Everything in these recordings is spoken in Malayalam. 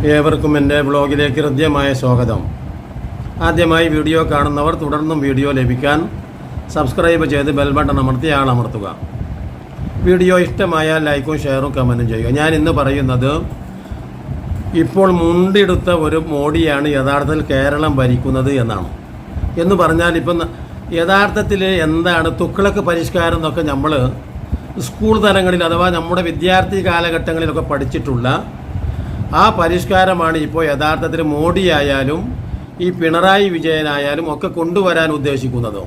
ഏവർക്കും എൻ്റെ ബ്ലോഗിലേക്ക് ഹൃദ്യമായ സ്വാഗതം. ആദ്യമായി വീഡിയോ കാണുന്നവർ തുടർന്നും വീഡിയോ ലഭിക്കാൻ സബ്സ്ക്രൈബ് ചെയ്ത് ബെൽ ബട്ടൺ അമർത്തി ആളമർത്തുക. വീഡിയോ ഇഷ്ടമായാൽ ലൈക്കും ഷെയറും കമൻറ്റും ചെയ്യുക. ഞാൻ ഇന്ന് പറയുന്നത് ഇപ്പോൾ മുണ്ടെടുത്ത ഒരു മോഡിയാണ് യഥാർത്ഥത്തിൽ കേരളം ഭരിക്കുന്നത് എന്നാണ്. എന്ന് പറഞ്ഞാൽ ഇപ്പം യഥാർത്ഥത്തിൽ എന്താണ് തുക്ലക്ക് പരിഷ്കാരം എന്നൊക്കെ നമ്മൾ സ്കൂൾ തലങ്ങളിൽ അഥവാ നമ്മുടെ വിദ്യാർത്ഥി കാലഘട്ടങ്ങളിലൊക്കെ പഠിച്ചിട്ടുള്ള ആ പരിഷ്കാരമാണ് ഇപ്പോൾ യഥാർത്ഥത്തിൽ മോഡിയായാലും ഈ പിണറായി വിജയനായാലും ഒക്കെ കൊണ്ടുവരാൻ ഉദ്ദേശിക്കുന്നത്.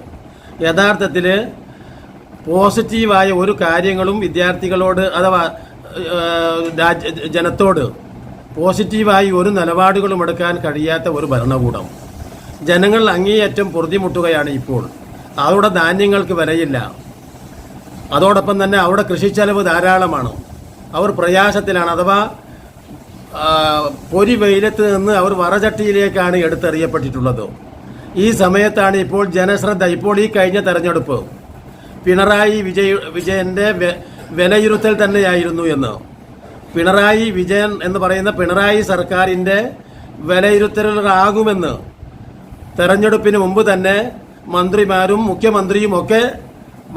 യഥാർത്ഥത്തിൽ പോസിറ്റീവായ ഒരു കാര്യങ്ങളും വിദ്യാർത്ഥികളോട് അഥവാ ജനത്തോട് പോസിറ്റീവായി ഒരു നിലപാടുകളും എടുക്കാൻ കഴിയാത്ത ഒരു ഭരണകൂടം. ജനങ്ങൾ അങ്ങേയറ്റം പൊറുതിമുട്ടുകയാണ് ഇപ്പോൾ. അവരുടെ ധാന്യങ്ങൾക്ക് വിലയില്ല. അതോടൊപ്പം തന്നെ അവരുടെ കൃഷിച്ചെലവ് ധാരാളമാണ്. അവർ പ്രയാസത്തിലാണ്. അഥവാ പൊരി വെയിലത്ത് നിന്ന് അവർ വറചട്ടിയിലേക്കാണ് എടുത്തെറിയപ്പെട്ടിട്ടുള്ളത്. ഈ സമയത്താണ് ഇപ്പോൾ ജനശ്രദ്ധ. ഇപ്പോൾ ഈ കഴിഞ്ഞ തെരഞ്ഞെടുപ്പ് പിണറായി വിജയൻ്റെ വിലയിരുത്തൽ തന്നെയായിരുന്നു എന്ന്. പിണറായി വിജയൻ എന്ന് പറയുന്ന പിണറായി സർക്കാരിൻ്റെ വിലയിരുത്തലുകളാകുമെന്ന് തെരഞ്ഞെടുപ്പിന് മുമ്പ് തന്നെ മന്ത്രിമാരും മുഖ്യമന്ത്രിയും ഒക്കെ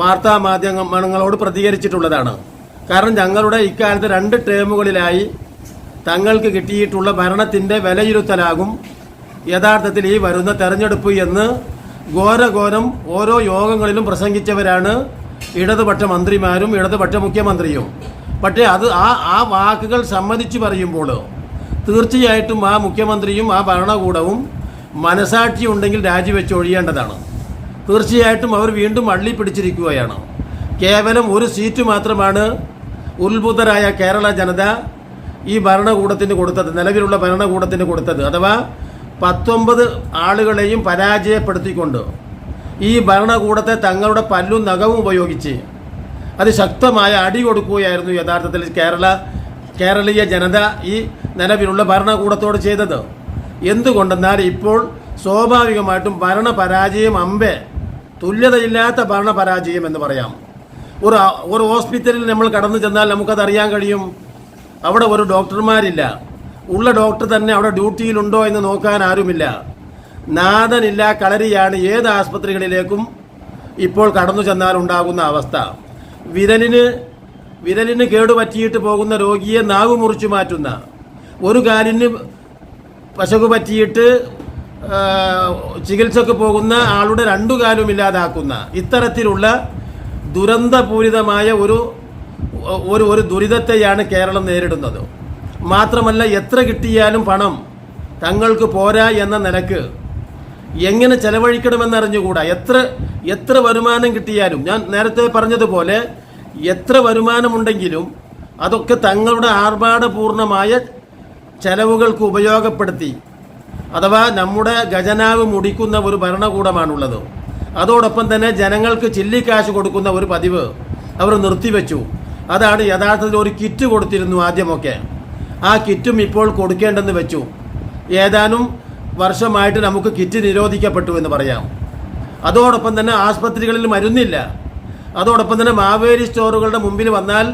വാർത്താ മാധ്യമങ്ങളോട് പ്രതികരിച്ചിട്ടുള്ളതാണ്. കാരണം ഞങ്ങളുടെ ഇക്കാലത്ത് 2 ടേമുകളിലായി തങ്ങൾക്ക് കിട്ടിയിട്ടുള്ള ഭരണത്തിൻ്റെ വിലയിരുത്തലാകും യഥാർത്ഥത്തിൽ ഈ വരുന്ന തെരഞ്ഞെടുപ്പ് എന്ന് ഘോരഘോരം ഓരോ യോഗങ്ങളിലും പ്രസംഗിച്ചവരാണ് ഇടതുപക്ഷ മന്ത്രിമാരും ഇടതുപക്ഷ മുഖ്യമന്ത്രിയും. പക്ഷേ ആ വാക്കുകൾ സമ്മതിച്ചു പറയുമ്പോൾ തീർച്ചയായിട്ടും ആ മുഖ്യമന്ത്രിയും ആ ഭരണകൂടവും മനസാക്ഷി ഉണ്ടെങ്കിൽ രാജിവെച്ചൊഴിയേണ്ടതാണ്. തീർച്ചയായിട്ടും അവർ വീണ്ടും അള്ളിപ്പിടിച്ചിരിക്കുകയാണ്. കേവലം ഒരു സീറ്റ് മാത്രമാണ് ഉത്ഭുതരായ കേരള ജനത ഈ ഭരണകൂടത്തിന് കൊടുത്തത്, നിലവിലുള്ള ഭരണകൂടത്തിന് കൊടുത്തത്. അഥവാ 19 ആളുകളെയും പരാജയപ്പെടുത്തിക്കൊണ്ട് ഈ ഭരണകൂടത്തെ തങ്ങളുടെ പല്ലും നഖവും ഉപയോഗിച്ച് അതിശക്തമായ അടി കൊടുക്കുകയായിരുന്നു യഥാർത്ഥത്തിൽ കേരളീയ ജനത ഈ നിലവിലുള്ള ഭരണകൂടത്തോട് ചെയ്തത്. എന്തുകൊണ്ടെന്നാൽ ഇപ്പോൾ സ്വാഭാവികമായിട്ടും ഭരണപരാജയം തുല്യതയില്ലാത്ത ഭരണപരാജയം എന്ന് പറയാം. ഒരു ഹോസ്പിറ്റലിൽ നമ്മൾ കടന്നു ചെന്നാൽ നമുക്കതറിയാൻ കഴിയും. അവിടെ ഒരു ഡോക്ടർമാരില്ല. ഉള്ള ഡോക്ടർ തന്നെ അവിടെ ഡ്യൂട്ടിയിലുണ്ടോ എന്ന് നോക്കാൻ ആരുമില്ല. നാഥനില്ല കളരിയാണ് ഏത് ആസ്പത്രികളിലേക്കും ഇപ്പോൾ കടന്നു ചെന്നാൽ ഉണ്ടാകുന്ന അവസ്ഥ. വിരലിന് കേടുപറ്റിയിട്ട് പോകുന്ന രോഗിയെ നാവ് മുറിച്ചു മാറ്റുന്ന, ഒരു കാലിന് പശകു പറ്റിയിട്ട് ചികിത്സക്ക് പോകുന്ന ആളുടെ 2 കാലും ഇല്ലാതാക്കുന്ന ഇത്തരത്തിലുള്ള ദുരന്തപൂരിതമായ ഒരു ദുരിതത്തെയാണ് കേരളം നേരിടുന്നത്. മാത്രമല്ല എത്ര കിട്ടിയാലും പണം തങ്ങൾക്ക് പോരാ എന്ന നിലക്ക് എങ്ങനെ ചെലവഴിക്കണമെന്നറിഞ്ഞുകൂടാ. എത്ര വരുമാനം കിട്ടിയാലും, ഞാൻ നേരത്തെ പറഞ്ഞതുപോലെ എത്ര വരുമാനമുണ്ടെങ്കിലും അതൊക്കെ തങ്ങളുടെ ആർഭാടപൂർണമായ ചെലവുകൾക്ക് ഉപയോഗപ്പെടുത്തി അഥവാ നമ്മുടെ ഖജനാവ് മുടിക്കുന്ന ഒരു ഭരണകൂടമാണുള്ളത്. അതോടൊപ്പം തന്നെ ജനങ്ങൾക്ക് ചില്ലിക്കാശ് കൊടുക്കുന്ന ഒരു പതിവ് അവർ നിർത്തിവെച്ചു. അതാണ് യഥാർത്ഥത്തിൽ ഒരു കിറ്റ് കൊടുത്തിരുന്നു ആദ്യമൊക്കെ. ആ കിറ്റും ഇപ്പോൾ കൊടുക്കേണ്ടെന്ന് വെച്ചു. ഏതാനും വർഷമായിട്ട് നമുക്ക് കിറ്റ് നിരോധിക്കപ്പെട്ടു എന്ന് പറയാം. അതോടൊപ്പം തന്നെ ആസ്പത്രികളിൽ മരുന്നില്ല. അതോടൊപ്പം തന്നെ മാവേലി സ്റ്റോറുകളുടെ മുമ്പിൽ വന്നാൽ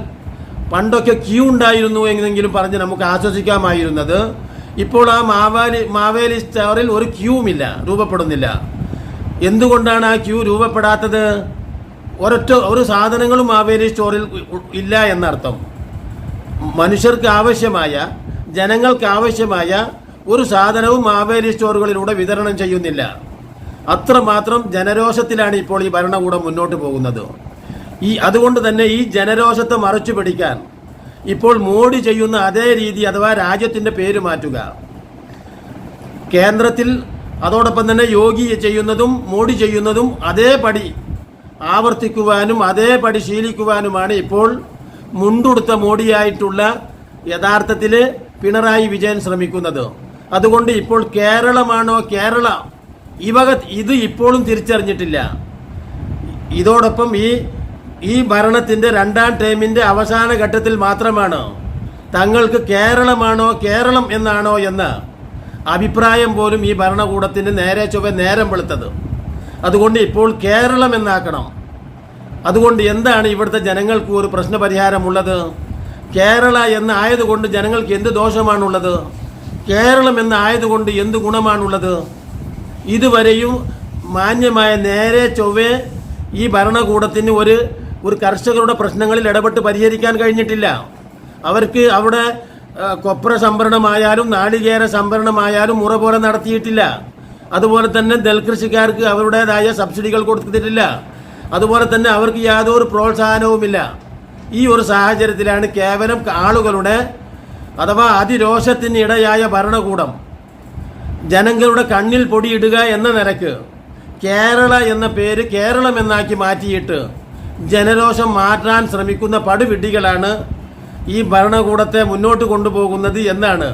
പണ്ടൊക്കെ ക്യൂ ഉണ്ടായിരുന്നു എന്നെങ്കിലും പറഞ്ഞ് നമുക്ക് ആശ്വസിക്കാമായിരുന്നത് ഇപ്പോൾ ആ മാവേലി സ്റ്റോറിൽ ഒരു ക്യൂവുമില്ല, രൂപപ്പെടുന്നില്ല. എന്തുകൊണ്ടാണ് ആ ക്യൂ രൂപപ്പെടാത്തത്? ഒരു സാധനങ്ങളും മാവേലി സ്റ്റോറിൽ ഇല്ല എന്നർത്ഥം. മനുഷ്യർക്ക് ആവശ്യമായ, ജനങ്ങൾക്ക് ആവശ്യമായ ഒരു സാധനവും മാവേലി സ്റ്റോറുകളിലൂടെ വിതരണം ചെയ്യുന്നില്ല. അത്രമാത്രം ജനരോഷത്തിലാണ് ഇപ്പോൾ ഈ ഭരണകൂടം മുന്നോട്ട് പോകുന്നത്. അതുകൊണ്ട് തന്നെ ഈ ജനരോഷത്തെ മറച്ചു പിടിക്കാൻ ഇപ്പോൾ മോഡി ചെയ്യുന്ന അതേ രീതി അഥവാ രാജ്യത്തിൻ്റെ പേര് മാറ്റുക, കേന്ദ്രത്തിൽ അതോടൊപ്പം തന്നെ യോഗി ചെയ്യുന്നതും മോഡി ചെയ്യുന്നതും അതേപടി ആവർത്തിക്കുവാനും അതേപടി ശീലിക്കുവാനുമാണ് ഇപ്പോൾ മുണ്ടുടുത്ത മോഡിയായിട്ടുള്ള യഥാർത്ഥത്തിൽ പിണറായി വിജയൻ ശ്രമിക്കുന്നത്. അതുകൊണ്ട് ഇപ്പോൾ കേരളമാണോ ഇത് ഇപ്പോഴും തിരിച്ചറിഞ്ഞിട്ടില്ല. ഇതോടൊപ്പം ഈ ഭരണത്തിൻ്റെ 2ാം ടേമിൻ്റെ അവസാന ഘട്ടത്തിൽ മാത്രമാണ് തങ്ങൾക്ക് കേരളം എന്നാണോ എന്ന അഭിപ്രായം പോലും ഈ ഭരണകൂടത്തിന് നേരം വെളുത്തത്. അതുകൊണ്ട് ഇപ്പോൾ കേരളം എന്നാക്കണം. അതുകൊണ്ട് എന്താണ് ഇവിടുത്തെ ജനങ്ങൾക്ക് ഒരു പ്രശ്നപരിഹാരമുള്ളത്? കേരള എന്നായതുകൊണ്ട് ജനങ്ങൾക്ക് എന്ത് ദോഷമാണുള്ളത്? കേരളം എന്നായതുകൊണ്ട് എന്ത് ഗുണമാണുള്ളത്? ഇതുവരെയും മാന്യമായ നേരെ ചൊവ്വേ ഈ ഭരണകൂടത്തിന് ഒരു കർഷകരുടെ പ്രശ്നങ്ങളിൽ ഇടപെട്ട് പരിഹരിക്കാൻ കഴിഞ്ഞിട്ടില്ല. അവർക്ക് അവിടെ കൊപ്ര സംഭരണമായാലും നാളികേര സംഭരണമായാലും മുറ പോലെ നടത്തിയിട്ടില്ല. അതുപോലെ തന്നെ നെൽകൃഷിക്കാർക്ക് അവരുടേതായ സബ്സിഡികൾ കൊടുത്തിട്ടില്ല. അതുപോലെ തന്നെ അവർക്ക് യാതൊരു പ്രോത്സാഹനവുമില്ല. ഈ ഒരു സാഹചര്യത്തിലാണ് കേവലം ആളുകളുടെ അഥവാ അതിരോഷത്തിന് ഇടയായ ഭരണകൂടം ജനങ്ങളുടെ കണ്ണിൽ പൊടിയിടുക എന്ന നിലക്ക് കേരള എന്ന പേര് കേരളം എന്നാക്കി മാറ്റിയിട്ട് ജനരോഷം മാറ്റാൻ ശ്രമിക്കുന്ന പടുവിഡ്ഢികളാണ് ഈ ഭരണകൂടത്തെ മുന്നോട്ട് കൊണ്ടുപോകുന്നത് എന്നാണ്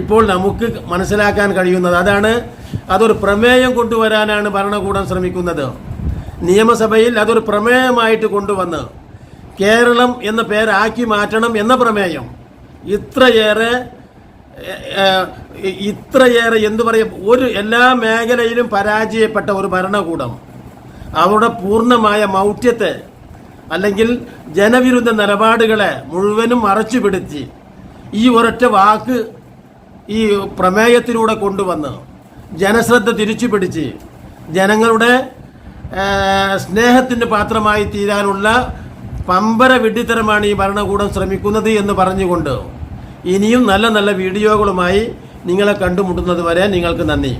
ഇപ്പോൾ നമുക്ക് മനസ്സിലാക്കാൻ കഴിയുന്നത്. അതൊരു പ്രമേയം കൊണ്ടുവരാനാണ് ഭരണകൂടം ശ്രമിക്കുന്നത്. നിയമസഭയിൽ അതൊരു പ്രമേയമായിട്ട് കൊണ്ടുവന്ന് കേരളം എന്ന പേരാക്കി മാറ്റണം എന്ന പ്രമേയം ഇത്രയേറെ എന്തു പറയും, എല്ലാ മേഖലയിലും പരാജയപ്പെട്ട ഒരു ഭരണകൂടം അവരുടെ പൂർണ്ണമായ മൗഢ്യത്തെ അല്ലെങ്കിൽ ജനവിരുദ്ധ നിലപാടുകളെ മുഴുവനും മറച്ചുപിടിച്ച് ഈ ഒരൊറ്റ വാക്ക് ഈ പ്രമേയത്തിലൂടെ കൊണ്ടുവന്ന് ജനശ്രദ്ധ തിരിച്ചു പിടിച്ച് ജനങ്ങളുടെ സ്നേഹത്തിൻ്റെ പാത്രമായി തീരാനുള്ള പമ്പര വിഡ്ഢിത്തരമാണ് ഈ ഭരണകൂടം ശ്രമിക്കുന്നത് എന്ന് പറഞ്ഞുകൊണ്ട് ഇനിയും നല്ല നല്ല വീഡിയോകളുമായി നിങ്ങളെ കണ്ടുമുട്ടുന്നത് വരെ നിങ്ങൾക്ക് നന്ദി.